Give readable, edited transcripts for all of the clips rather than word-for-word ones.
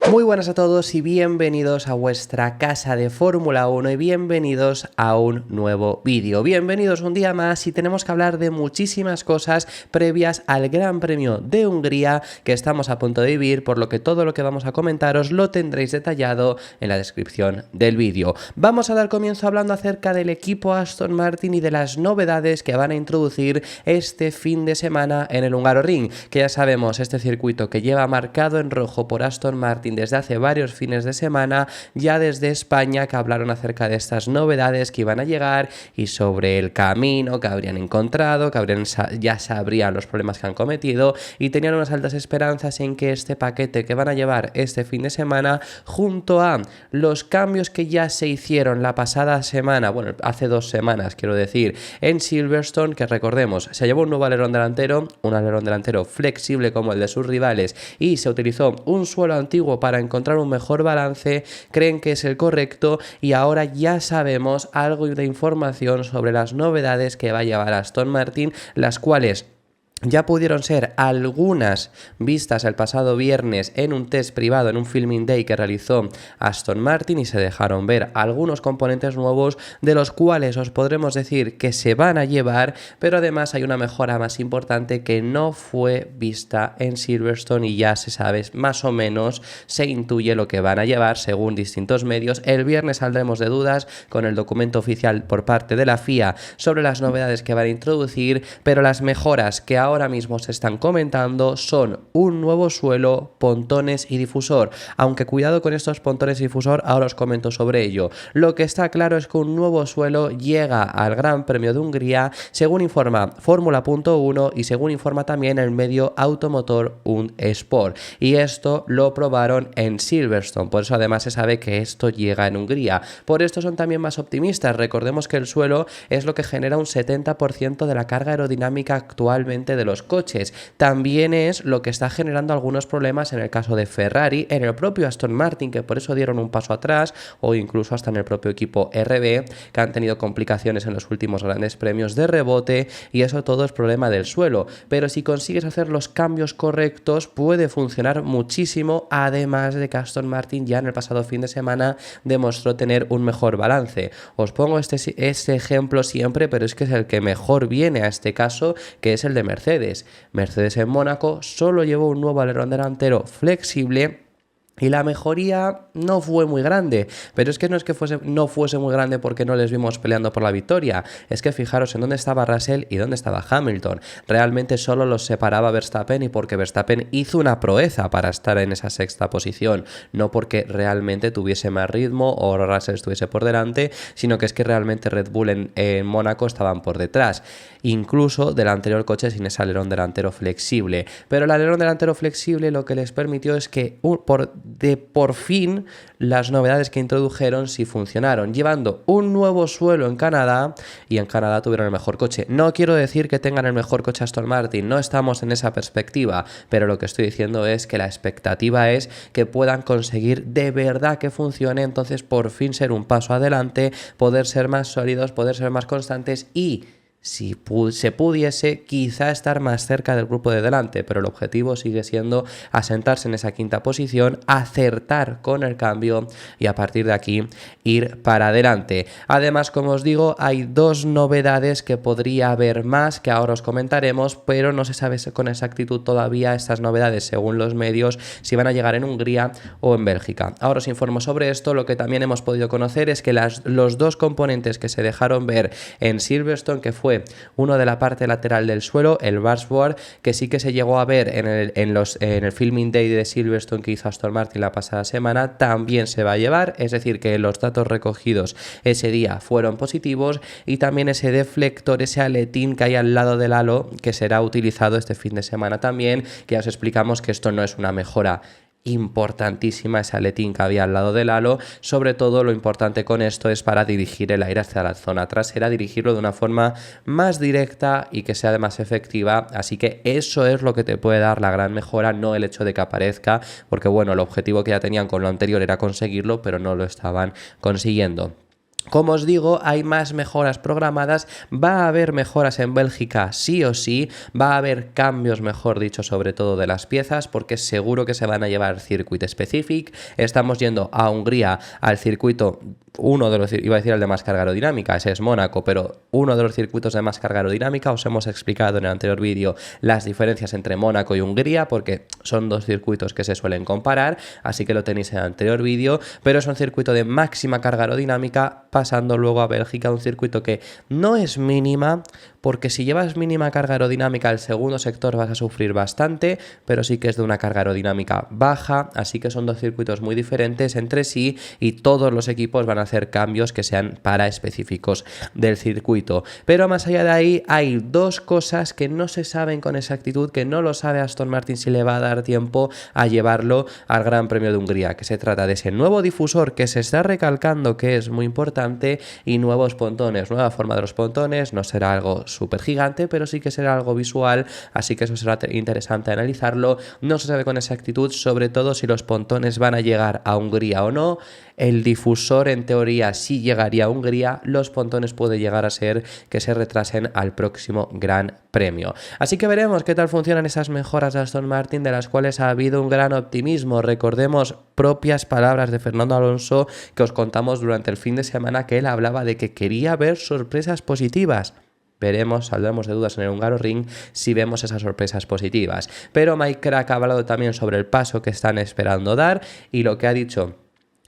Muy buenas a todos y bienvenidos a vuestra casa de Fórmula 1 y bienvenidos a un nuevo vídeo. Bienvenidos un día más y tenemos que hablar de muchísimas cosas previas al Gran Premio de Hungría que estamos a punto de vivir, por lo que todo lo que vamos a comentaros lo tendréis detallado en la descripción del vídeo. Vamos a dar comienzo hablando acerca del equipo Aston Martin y de las novedades que van a introducir este fin de semana en el Hungaroring, que ya sabemos, este circuito que lleva marcado en rojo por Aston Martin desde hace varios fines de semana, ya desde España, que hablaron acerca de estas novedades que iban a llegar y sobre el camino que habrían encontrado, que ya sabrían los problemas que han cometido y tenían unas altas esperanzas en que este paquete que van a llevar este fin de semana, junto a los cambios que ya se hicieron la pasada semana, bueno, hace 2 semanas quiero decir, en Silverstone, que recordemos, se llevó un nuevo alerón delantero flexible como el de sus rivales y se utilizó un suelo antiguo para encontrar un mejor balance, creen que es el correcto y ahora ya sabemos algo de información sobre las novedades que va a llevar Aston Martin, las cuales ya pudieron ser algunas vistas el pasado viernes en un test privado, en un filming day que realizó Aston Martin, y se dejaron ver algunos componentes nuevos de los cuales os podremos decir que se van a llevar, pero además hay una mejora más importante que no fue vista en Silverstone y ya se sabe, más o menos se intuye lo que van a llevar según distintos medios. El viernes saldremos de dudas con el documento oficial por parte de la FIA sobre las novedades que van a introducir, pero las mejoras que ahora mismo se están comentando son un nuevo suelo, pontones y difusor, aunque cuidado con estos pontones y difusor, ahora os comento sobre ello. Lo que está claro es que un nuevo suelo llega al Gran Premio de Hungría, según informa Fórmula.1 y según informa también el medio automotor Un Sport, y esto lo probaron en Silverstone, por eso además se sabe que esto llega en Hungría. Por esto son también más optimistas. Recordemos que el suelo es lo que genera un 70% de la carga aerodinámica actualmente de los coches. También es lo que está generando algunos problemas en el caso de Ferrari, en el propio Aston Martin, que por eso dieron un paso atrás, o incluso hasta en el propio equipo RB, que han tenido complicaciones en los últimos grandes premios de rebote, y eso todo es problema del suelo. Pero si consigues hacer los cambios correctos, puede funcionar muchísimo, además de que Aston Martin ya en el pasado fin de semana demostró tener un mejor balance. Os pongo este ejemplo siempre, pero es que es el que mejor viene a este caso, que es el de Mercedes. Mercedes en Mónaco solo llevó un nuevo alerón delantero flexible y la mejoría no fue muy grande, pero es que no es que no fuese muy grande porque no les vimos peleando por la victoria, es que fijaros en dónde estaba Russell y dónde estaba Hamilton. Realmente solo los separaba Verstappen, y porque Verstappen hizo una proeza para estar en esa sexta posición, no porque realmente tuviese más ritmo o Russell estuviese por delante, sino que es que realmente Red Bull en Mónaco estaban por detrás, incluso del anterior coche sin ese alerón delantero flexible. Pero el alerón delantero flexible lo que les permitió es que por fin las novedades que introdujeron sí funcionaron, llevando un nuevo suelo en Canadá, y en Canadá tuvieron el mejor coche. No quiero decir que tengan el mejor coche Aston Martin, no estamos en esa perspectiva, pero lo que estoy diciendo es que la expectativa es que puedan conseguir de verdad que funcione, entonces por fin ser un paso adelante, poder ser más sólidos, poder ser más constantes y, si se pudiese, quizá estar más cerca del grupo de delante, pero el objetivo sigue siendo asentarse en esa quinta posición, acertar con el cambio y a partir de aquí ir para adelante. Además, como os digo, hay 2 novedades que podría haber más, que ahora os comentaremos, pero no se sabe con exactitud todavía estas novedades, según los medios, si van a llegar en Hungría o en Bélgica. Ahora os informo sobre esto. Lo que también hemos podido conocer es que los 2 componentes que se dejaron ver en Silverstone, que fue uno de la parte lateral del suelo, el dashboard, que sí que se llegó a ver en el filming day de Silverstone que hizo Aston Martin la pasada semana, también se va a llevar, es decir, que los datos recogidos ese día fueron positivos, y también ese deflector, ese aletín que hay al lado del halo, que será utilizado este fin de semana también, que ya os explicamos que esto no es una mejora importantísima, ese aletín que había al lado del halo. Sobre todo lo importante con esto es para dirigir el aire hacia la zona trasera, dirigirlo de una forma más directa y que sea más efectiva, así que eso es lo que te puede dar la gran mejora, no el hecho de que aparezca, porque bueno, el objetivo que ya tenían con lo anterior era conseguirlo, pero no lo estaban consiguiendo. Como os digo, hay más mejoras programadas, va a haber mejoras en Bélgica sí o sí, va a haber cambios, mejor dicho, sobre todo de las piezas, porque seguro que se van a llevar Circuit Specific. Estamos yendo a Hungría, al circuito, uno de los, iba a decir el de más carga aerodinámica, ese es Mónaco, pero uno de los circuitos de más carga aerodinámica. Os hemos explicado en el anterior vídeo las diferencias entre Mónaco y Hungría, porque son dos circuitos que se suelen comparar, así que lo tenéis en el anterior vídeo, pero es un circuito de máxima carga aerodinámica, pasando luego a Bélgica, un circuito que no es mínima, porque si llevas mínima carga aerodinámica el segundo sector vas a sufrir bastante, pero sí que es de una carga aerodinámica baja, así que son dos circuitos muy diferentes entre sí y todos los equipos van a hacer cambios que sean para específicos del circuito. Pero más allá de ahí hay dos cosas que no se saben con exactitud, que no lo sabe Aston Martin si le va a dar tiempo a llevarlo al Gran Premio de Hungría, que se trata de ese nuevo difusor que se está recalcando que es muy importante y nuevos pontones, nueva forma de los pontones. No será algo súper gigante, pero sí que será algo visual, así que eso será interesante analizarlo. No se sabe con exactitud, sobre todo si los pontones van a llegar a Hungría o no. El difusor en teoría sí llegaría a Hungría, los pontones puede llegar a ser que se retrasen al próximo Gran Premio. Así que veremos qué tal funcionan esas mejoras de Aston Martin, de las cuales ha habido un gran optimismo. Recordemos propias palabras de Fernando Alonso que os contamos durante el fin de semana, que él hablaba de que quería ver sorpresas positivas. Veremos, saldremos de dudas en el Hungaroring si vemos esas sorpresas positivas. Pero Mike Krack ha hablado también sobre el paso que están esperando dar y lo que ha dicho,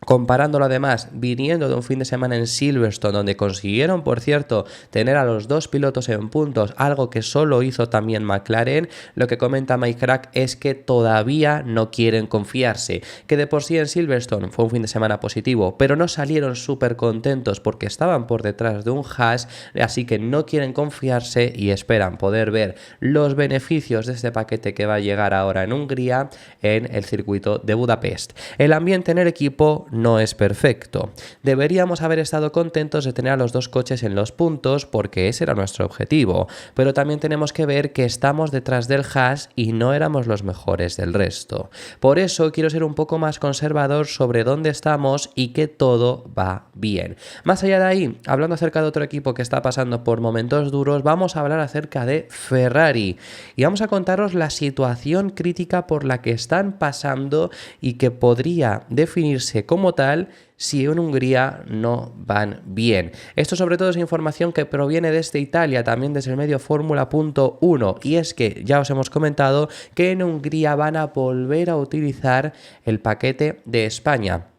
comparándolo además, viniendo de un fin de semana en Silverstone, donde consiguieron, por cierto, tener a los dos pilotos en puntos, algo que solo hizo también McLaren. Lo que comenta Mike Krack es que todavía no quieren confiarse, que de por sí en Silverstone fue un fin de semana positivo, pero no salieron súper contentos porque estaban por detrás de un Haas, así que no quieren confiarse y esperan poder ver los beneficios de este paquete que va a llegar ahora en Hungría, en el circuito de Budapest. El ambiente en el equipo no es perfecto. Deberíamos haber estado contentos de tener a los dos coches en los puntos porque ese era nuestro objetivo, pero también tenemos que ver que estamos detrás del Haas y no éramos los mejores del resto. Por eso quiero ser un poco más conservador sobre dónde estamos y que todo va bien. Más allá de ahí, hablando acerca de otro equipo que está pasando por momentos duros, vamos a hablar acerca de Ferrari y vamos a contaros la situación crítica por la que están pasando y que podría definirse como tal si en Hungría no van bien. Esto sobre todo es información que proviene desde Italia, también desde el medio Fórmula.1, y es que ya os hemos comentado que en Hungría van a volver a utilizar el paquete de España.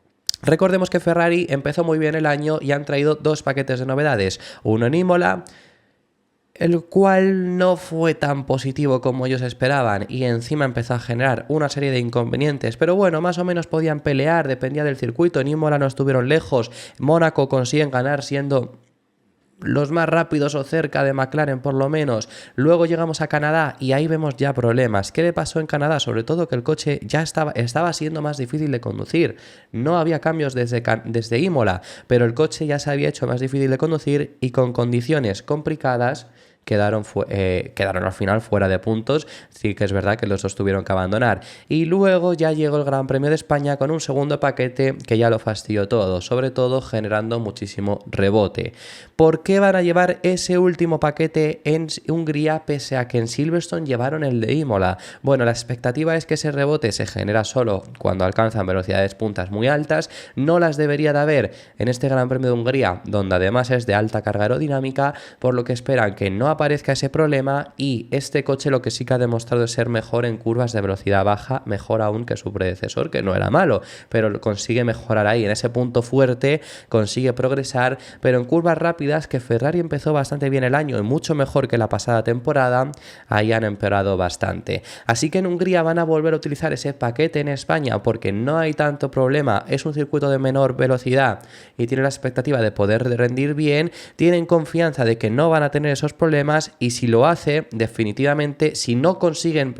Recordemos que Ferrari empezó muy bien el año y han traído dos paquetes de novedades, uno en Imola, el cual no fue tan positivo como ellos esperaban y encima empezó a generar una serie de inconvenientes, pero bueno, más o menos podían pelear, dependía del circuito. En Imola no estuvieron lejos, Mónaco consiguen ganar siendo los más rápidos o cerca de McLaren por lo menos. Luego llegamos a Canadá y ahí vemos ya problemas. ¿Qué le pasó en Canadá? Sobre todo que el coche ya estaba siendo más difícil de conducir. No había cambios desde Imola, pero el coche ya se había hecho más difícil de conducir y con condiciones complicadas quedaron al final fuera de puntos. Sí que es verdad que los dos tuvieron que abandonar. Y luego ya llegó el Gran Premio de España con un segundo paquete que ya lo fastidió todo, sobre todo generando muchísimo rebote. ¿Por qué van a llevar ese último paquete en Hungría pese a que en Silverstone llevaron el de Imola? Bueno, la expectativa es que ese rebote se genera solo cuando alcanzan velocidades puntas muy altas. No las debería de haber en este Gran Premio de Hungría, donde además es de alta carga aerodinámica, por lo que esperan que no aparezca ese problema, y este coche lo que sí que ha demostrado es ser mejor en curvas de velocidad baja, mejor aún que su predecesor, que no era malo, pero consigue mejorar ahí, en ese punto fuerte consigue progresar, pero en curvas rápidas, que Ferrari empezó bastante bien el año y mucho mejor que la pasada temporada, ahí han empeorado bastante. Así que en Hungría van a volver a utilizar ese paquete en España porque no hay tanto problema, es un circuito de menor velocidad y tienen la expectativa de poder rendir bien, tienen confianza de que no van a tener esos problemas, y si lo hace, definitivamente, si no consiguen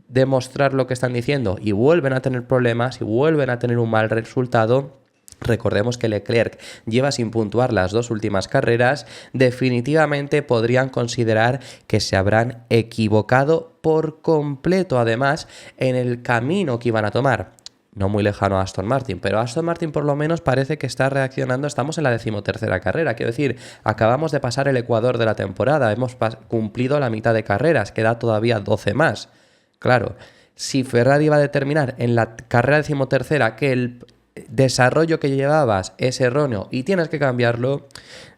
demostrar lo que están diciendo y vuelven a tener problemas y vuelven a tener un mal resultado, recordemos que Leclerc lleva sin puntuar las dos últimas carreras, definitivamente podrían considerar que se habrán equivocado por completo, además, en el camino que iban a tomar. no muy lejano a Aston Martin, pero Aston Martin por lo menos parece que está reaccionando. Estamos en la 13ª carrera, quiero decir, acabamos de pasar el ecuador de la temporada, hemos cumplido la mitad de carreras, queda todavía 12 más. Claro, si Ferrari va a determinar en la carrera 13ª que el desarrollo que llevabas es erróneo y tienes que cambiarlo,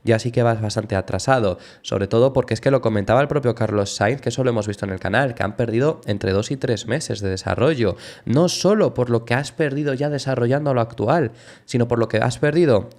ya sí que vas bastante atrasado, sobre todo porque es que lo comentaba el propio Carlos Sainz, que eso lo hemos visto en el canal, que han perdido entre 2 y 3 meses de desarrollo, no solo por lo que has perdido ya desarrollando lo actual, sino por lo que has perdido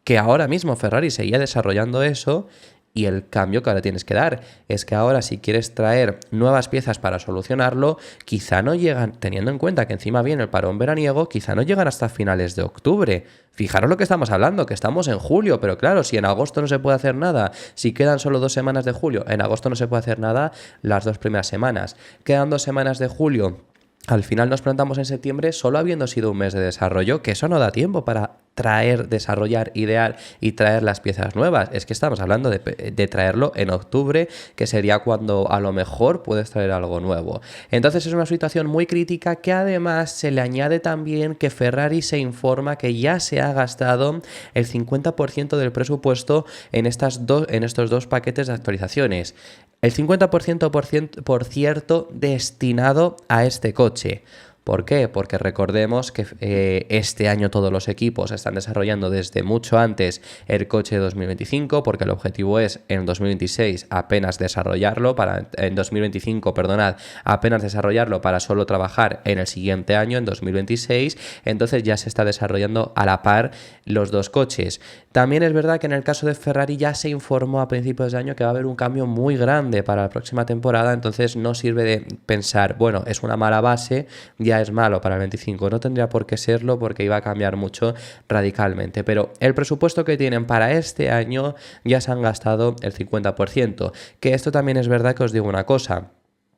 que ahora mismo Ferrari seguía desarrollando eso. Y el cambio que ahora tienes que dar es que ahora, si quieres traer nuevas piezas para solucionarlo, quizá no llegan, teniendo en cuenta que encima viene el parón veraniego, quizá no llegan hasta finales de octubre. Fijaros lo que estamos hablando, que estamos en julio, pero claro, si en agosto no se puede hacer nada, si quedan solo 2 semanas de julio, en agosto no se puede hacer nada las 2 primeras semanas. Quedan 2 semanas de julio. Al final nos plantamos en septiembre solo habiendo sido un mes de desarrollo, que eso no da tiempo para traer, desarrollar, idear y traer las piezas nuevas. Es que estamos hablando de traerlo en octubre, que sería cuando a lo mejor puedes traer algo nuevo. Entonces es una situación muy crítica, que además se le añade también que Ferrari se informa que ya se ha gastado el 50% del presupuesto en estos 2 paquetes de actualizaciones. El 50% por cierto destinado a este coche. ¿Por qué? Porque recordemos que este año todos los equipos están desarrollando desde mucho antes el coche de 2025, porque el objetivo es en 2026 apenas desarrollarlo, en 2025, perdonad, apenas desarrollarlo para solo trabajar en el siguiente año, en 2026, entonces ya se está desarrollando a la par los 2 coches. También es verdad que en el caso de Ferrari ya se informó a principios de año que va a haber un cambio muy grande para la próxima temporada, entonces no sirve de pensar, bueno, es una mala base, ya es malo para el 25, no tendría por qué serlo porque iba a cambiar mucho radicalmente, pero el presupuesto que tienen para este año ya se han gastado el 50%, que esto también es verdad. Que os digo una cosa,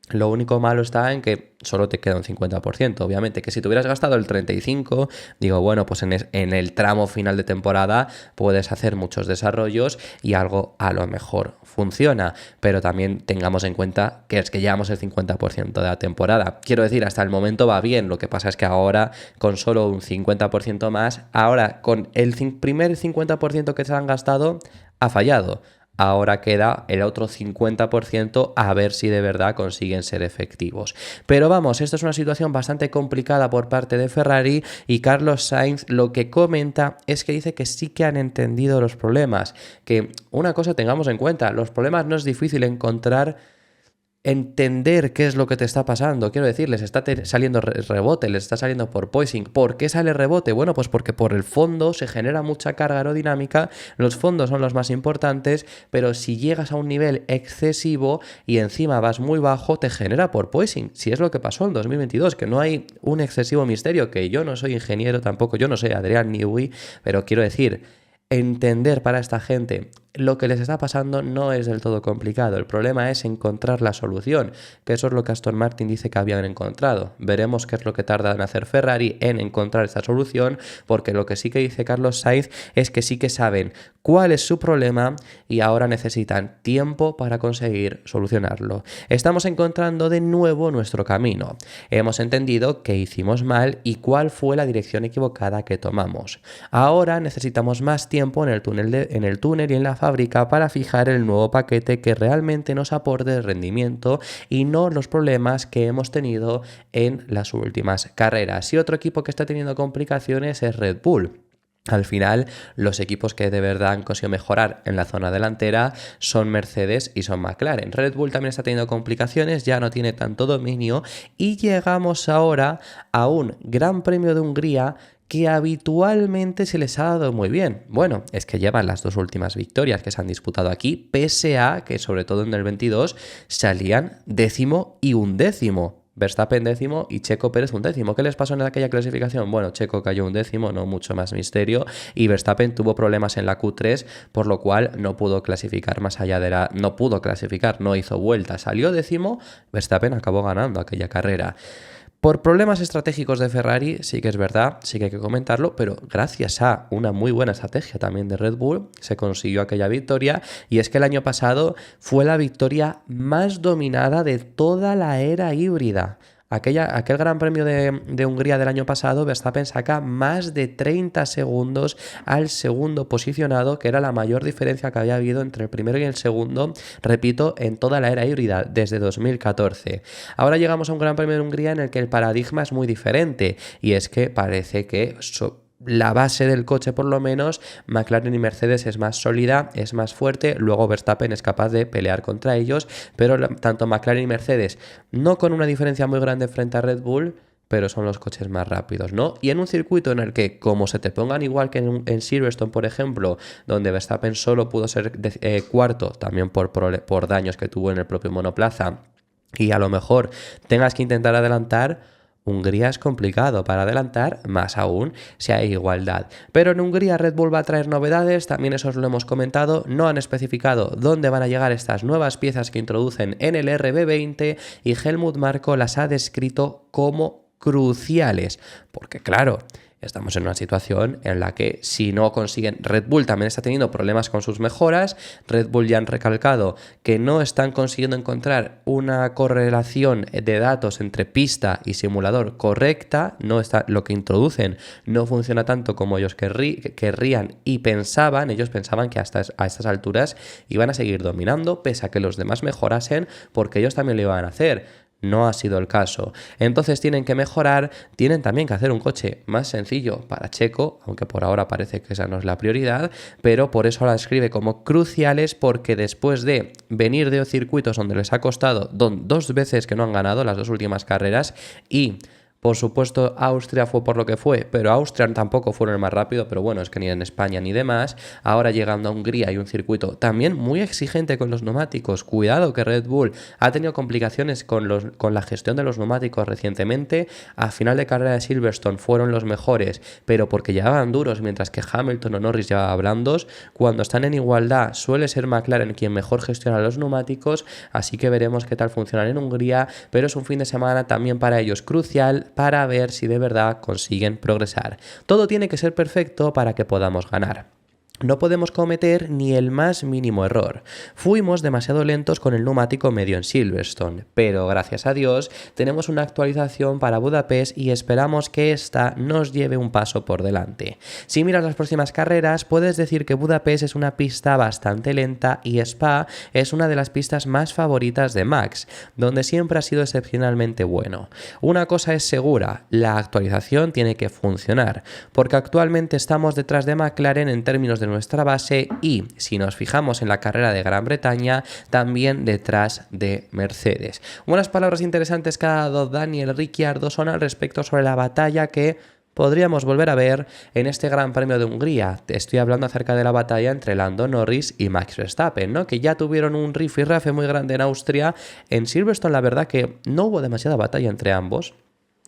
lo único malo está en que solo te queda un 50%. Obviamente que si te hubieras gastado el 35%, digo, bueno, pues en el tramo final de temporada puedes hacer muchos desarrollos y algo a lo mejor funciona. Pero también tengamos en cuenta que es que llevamos el 50% de la temporada. Quiero decir, hasta el momento va bien. Lo que pasa es que ahora, con solo un 50% más, ahora con el primer 50% que se han gastado, ha fallado. Ahora queda el otro 50% a ver si de verdad consiguen ser efectivos. Pero vamos, esto es una situación bastante complicada por parte de Ferrari, y Carlos Sainz lo que comenta es que dice que sí que han entendido los problemas. Que una cosa tengamos en cuenta, los problemas no es difícil entender qué es lo que te está pasando. Quiero decir, les está saliendo rebote, les está saliendo porpoising. ¿Por qué sale rebote? Bueno, pues porque por el fondo se genera mucha carga aerodinámica, los fondos son los más importantes, pero si llegas a un nivel excesivo y encima vas muy bajo, te genera porpoising. Si es lo que pasó en 2022, que no hay un excesivo misterio, que yo no soy ingeniero tampoco, yo no soy Adrián Newey, pero quiero decir, entender para esta gente lo que les está pasando no es del todo complicado. El problema es encontrar la solución, que eso es lo que Aston Martin dice que habían encontrado. Veremos qué es lo que tarda en hacer Ferrari en encontrar esta solución, porque lo que sí que dice Carlos Sainz es que sí que saben cuál es su problema y ahora necesitan tiempo para conseguir solucionarlo. Estamos encontrando de nuevo nuestro camino. Hemos entendido qué hicimos mal y cuál fue la dirección equivocada que tomamos. Ahora necesitamos más tiempo en el túnel y en la fábrica para fijar el nuevo paquete que realmente nos aporte rendimiento y no los problemas que hemos tenido en las últimas carreras. Y otro equipo que está teniendo complicaciones es Red Bull. Al final, los equipos que de verdad han conseguido mejorar en la zona delantera son Mercedes y son McLaren. Red Bull también está teniendo complicaciones, ya no tiene tanto dominio, y llegamos ahora a un Gran Premio de Hungría que habitualmente se les ha dado muy bien. Bueno, es que llevan las 2 últimas victorias que se han disputado aquí, pese a que sobre todo en el 22 salían 10º y 11º. Verstappen 10º y Checo Pérez 11º. ¿Qué les pasó en aquella clasificación? Bueno, Checo cayó 11º, no mucho más misterio, y Verstappen tuvo problemas en la Q3, por lo cual no pudo clasificar más allá de no pudo clasificar, no hizo vuelta, salió 10º, Verstappen acabó ganando aquella carrera. Por problemas estratégicos de Ferrari, sí que es verdad, sí que hay que comentarlo, pero gracias a una muy buena estrategia también de Red Bull, se consiguió aquella victoria, y es que el año pasado fue la victoria más dominada de toda la era híbrida. Aquel Gran Premio de Hungría del año pasado, Verstappen saca más de 30 segundos al segundo posicionado, que era la mayor diferencia que había habido entre el primero y el segundo, repito, en toda la era híbrida, desde 2014. Ahora llegamos a un Gran Premio de Hungría en el que el paradigma es muy diferente, y es que parece que la base del coche, por lo menos, McLaren y Mercedes es más sólida, es más fuerte, luego Verstappen es capaz de pelear contra ellos, pero tanto McLaren y Mercedes, no con una diferencia muy grande frente a Red Bull, pero son los coches más rápidos, ¿no? Y en un circuito en el que, como se te pongan igual que en Silverstone, por ejemplo, donde Verstappen solo pudo ser cuarto, también por daños que tuvo en el propio monoplaza, y a lo mejor tengas que intentar adelantar, Hungría es complicado para adelantar, más aún si hay igualdad. Pero en Hungría Red Bull va a traer novedades, también eso os lo hemos comentado, no han especificado dónde van a llegar estas nuevas piezas que introducen en el RB20 y Helmut Marko las ha descrito como cruciales, porque claro, estamos en una situación en la que si no consiguen, Red Bull también está teniendo problemas con sus mejoras, Red Bull ya han recalcado que no están consiguiendo encontrar una correlación de datos entre pista y simulador correcta, no está, lo que introducen no funciona tanto como ellos querrían y pensaban, ellos pensaban que hasta a estas alturas iban a seguir dominando, pese a que los demás mejorasen, porque ellos también lo iban a hacer. No ha sido el caso. Entonces tienen que mejorar, tienen también que hacer un coche más sencillo para Checo, aunque por ahora parece que esa no es la prioridad, pero por eso la describe como cruciales, porque después de venir de circuitos donde les ha costado 2 veces que no han ganado las 2 últimas carreras y... Por supuesto, Austria fue por lo que fue, pero Austria tampoco fueron el más rápido, pero bueno, es que ni en España ni demás. Ahora llegando a Hungría hay un circuito también muy exigente con los neumáticos. Cuidado que Red Bull ha tenido complicaciones con la gestión de los neumáticos recientemente. A final de carrera de Silverstone fueron los mejores, pero porque llevaban duros, mientras que Hamilton o Norris llevaban blandos. Cuando están en igualdad suele ser McLaren quien mejor gestiona los neumáticos, así que veremos qué tal funcionan en Hungría, pero es un fin de semana también para ellos crucial, para ver si de verdad consiguen progresar. Todo tiene que ser perfecto para que podamos ganar. No podemos cometer ni el más mínimo error. Fuimos demasiado lentos con el neumático medio en Silverstone, pero gracias a Dios tenemos una actualización para Budapest y esperamos que esta nos lleve un paso por delante. Si miras las próximas carreras, puedes decir que Budapest es una pista bastante lenta y Spa es una de las pistas más favoritas de Max, donde siempre ha sido excepcionalmente bueno. Una cosa es segura, la actualización tiene que funcionar, porque actualmente estamos detrás de McLaren en términos de nuestra base y, si nos fijamos en la carrera de Gran Bretaña, también detrás de Mercedes. Unas palabras interesantes que ha dado Daniel Ricciardo son al respecto sobre la batalla que podríamos volver a ver en este Gran Premio de Hungría. Te estoy hablando acerca de la batalla entre Lando Norris y Max Verstappen, ¿no? Que ya tuvieron un rifirrafe muy grande en Austria. En Silverstone la verdad que no hubo demasiada batalla entre ambos.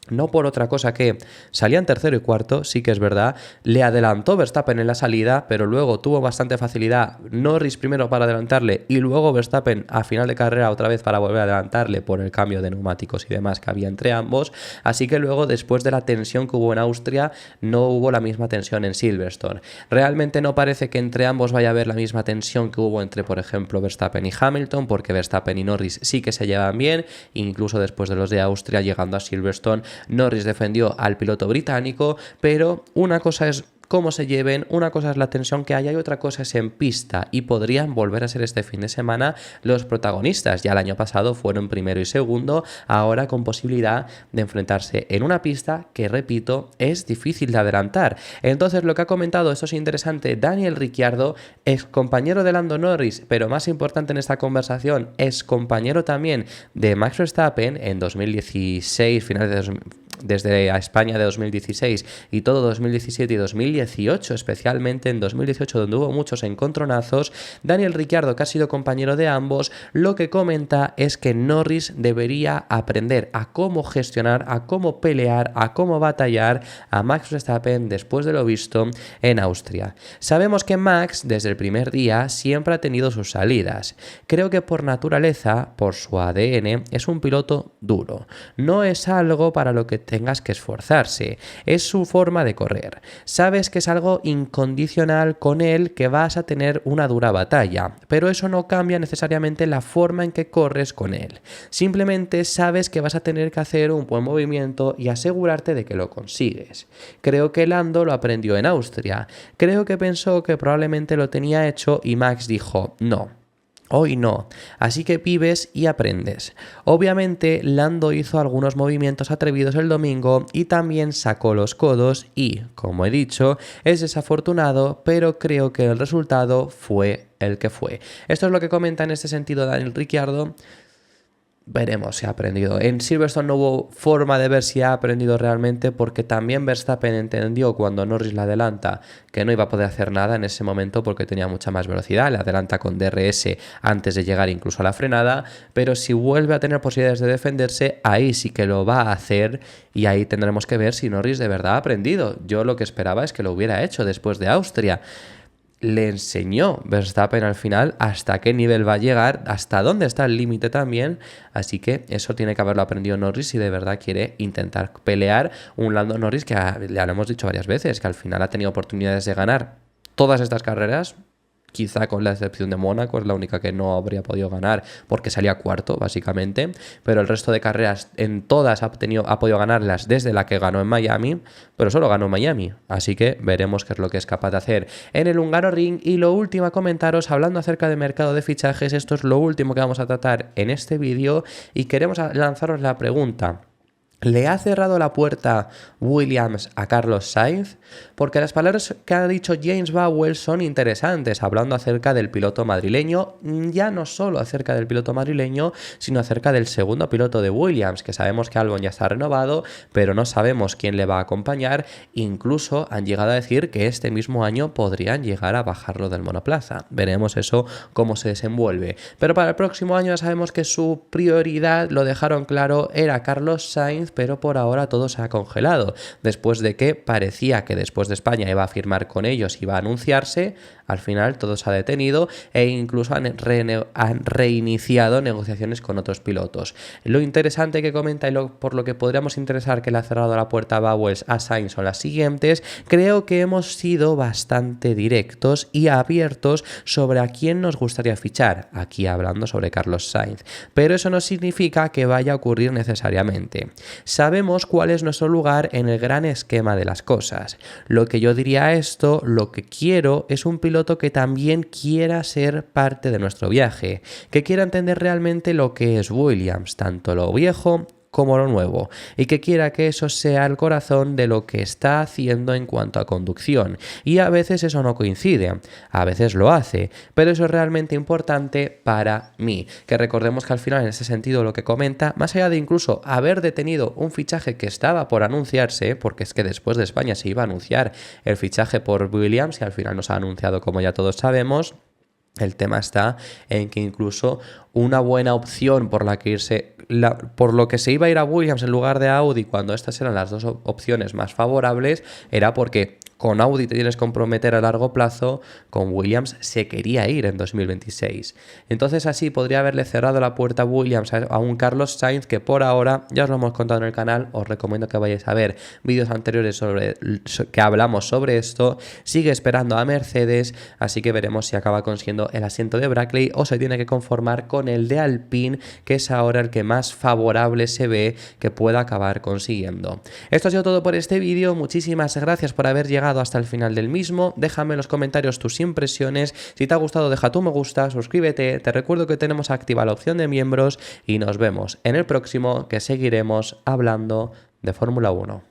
No por otra cosa que salían tercero y cuarto, sí que es verdad, le adelantó Verstappen en la salida, pero luego tuvo bastante facilidad Norris primero para adelantarle y luego Verstappen a final de carrera otra vez para volver a adelantarle por el cambio de neumáticos y demás que había entre ambos, así que luego después de la tensión que hubo en Austria no hubo la misma tensión en Silverstone. Realmente no parece que entre ambos vaya a haber la misma tensión que hubo entre, por ejemplo, Verstappen y Hamilton, porque Verstappen y Norris sí que se llevan bien, incluso después de los de Austria llegando a Silverstone Norris defendió al piloto británico, pero una cosa es cómo se lleven, una cosa es la tensión que haya y otra cosa es en pista, y podrían volver a ser este fin de semana los protagonistas. Ya el año pasado fueron primero y segundo, ahora con posibilidad de enfrentarse en una pista que, repito, es difícil de adelantar. Entonces lo que ha comentado, esto es interesante, Daniel Ricciardo, ex compañero de Lando Norris, pero más importante en esta conversación, ex compañero también de Max Verstappen en 2016, finales de desde a España de 2016 y todo 2017 y 2018, especialmente en 2018 donde hubo muchos encontronazos. Daniel Ricciardo, que ha sido compañero de ambos, lo que comenta es que Norris debería aprender a cómo gestionar, a cómo pelear, a cómo batallar a Max Verstappen después de lo visto en Austria. Sabemos que Max desde el primer día siempre ha tenido sus salidas. Creo que por naturaleza, por su ADN, es un piloto duro. No es algo para lo que tengas que esforzarse, es su forma de correr. Sabes que es algo incondicional con él, que vas a tener una dura batalla, pero eso no cambia necesariamente la forma en que corres con él. Simplemente sabes que vas a tener que hacer un buen movimiento y asegurarte de que lo consigues. Creo que Lando lo aprendió en Austria. Creo que pensó que probablemente lo tenía hecho y Max dijo, no. Hoy no, así que vives y aprendes. Obviamente Lando hizo algunos movimientos atrevidos el domingo y también sacó los codos y, como he dicho, es desafortunado, pero creo que el resultado fue el que fue. Esto es lo que comenta en este sentido Daniel Ricciardo. Veremos si ha aprendido. En Silverstone no hubo forma de ver si ha aprendido realmente, porque también Verstappen entendió cuando Norris le adelanta que no iba a poder hacer nada en ese momento porque tenía mucha más velocidad, le adelanta con DRS antes de llegar incluso a la frenada, pero si vuelve a tener posibilidades de defenderse, ahí sí que lo va a hacer y ahí tendremos que ver si Norris de verdad ha aprendido. Yo lo que esperaba es que lo hubiera hecho después de Austria. Le enseñó Verstappen al final hasta qué nivel va a llegar, hasta dónde está el límite también, así que eso tiene que haberlo aprendido Norris si de verdad quiere intentar pelear un Lando Norris que ya lo hemos dicho varias veces, que al final ha tenido oportunidades de ganar todas estas carreras. Quizá con la excepción de Mónaco, es la única que no habría podido ganar porque salía cuarto, básicamente. Pero el resto de carreras, en todas ha podido ganarlas desde la que ganó en Miami, pero solo ganó en Miami. Así que veremos qué es lo que es capaz de hacer en el Hungaroring. Y lo último a comentaros, hablando acerca de mercado de fichajes, esto es lo último que vamos a tratar en este vídeo y queremos lanzaros la pregunta. ¿Le ha cerrado la puerta Williams a Carlos Sainz? Porque las palabras que ha dicho James Vowles son interesantes, hablando acerca del piloto madrileño, ya no solo acerca del piloto madrileño, sino acerca del segundo piloto de Williams, que sabemos que Albon ya está renovado, pero no sabemos quién le va a acompañar. Incluso han llegado a decir que este mismo año podrían llegar a bajarlo del monoplaza. Veremos eso cómo se desenvuelve. Pero para el próximo año ya sabemos que su prioridad, lo dejaron claro, era Carlos Sainz, pero por ahora todo se ha congelado, después de que parecía que después de España iba a firmar con ellos, iba a anunciarse, al final todo se ha detenido e incluso han reiniciado negociaciones con otros pilotos. Lo interesante que comenta y por lo que podríamos interesar que le ha cerrado la puerta a Vowles a Sainz son las siguientes. Creo que hemos sido bastante directos y abiertos sobre a quién nos gustaría fichar, aquí hablando sobre Carlos Sainz, pero eso no significa que vaya a ocurrir necesariamente. Sabemos cuál es nuestro lugar en el gran esquema de las cosas. Lo que yo diría a esto, lo que quiero es un piloto que también quiera ser parte de nuestro viaje, que quiera entender realmente lo que es Williams, tanto lo viejo como lo nuevo, y que quiera que eso sea el corazón de lo que está haciendo en cuanto a conducción. Y a veces eso no coincide, a veces lo hace, pero eso es realmente importante para mí. Que recordemos que al final, en ese sentido, lo que comenta, más allá de incluso haber detenido un fichaje que estaba por anunciarse, porque es que después de España se iba a anunciar el fichaje por Williams y al final nos ha anunciado, como ya todos sabemos. El tema está en que incluso una buena opción por la que irse, por lo que se iba a ir a Williams en lugar de Audi cuando estas eran las dos opciones más favorables, era porque con Audi te tienes que comprometer a largo plazo, con Williams se quería ir en 2026. Entonces así podría haberle cerrado la puerta a Williams a un Carlos Sainz que por ahora, ya os lo hemos contado en el canal, os recomiendo que vayáis a ver vídeos anteriores que hablamos sobre esto, sigue esperando a Mercedes, así que veremos si acaba consiguiendo el asiento de Brackley o se tiene que conformar con el de Alpine, que es ahora el que más favorable se ve que pueda acabar consiguiendo. Esto ha sido todo por este vídeo, muchísimas gracias por haber llegado hasta el final del mismo. Déjame en los comentarios tus impresiones, si te ha gustado deja tu me gusta, suscríbete, te recuerdo que tenemos activa la opción de miembros y nos vemos en el próximo, que seguiremos hablando de Fórmula 1.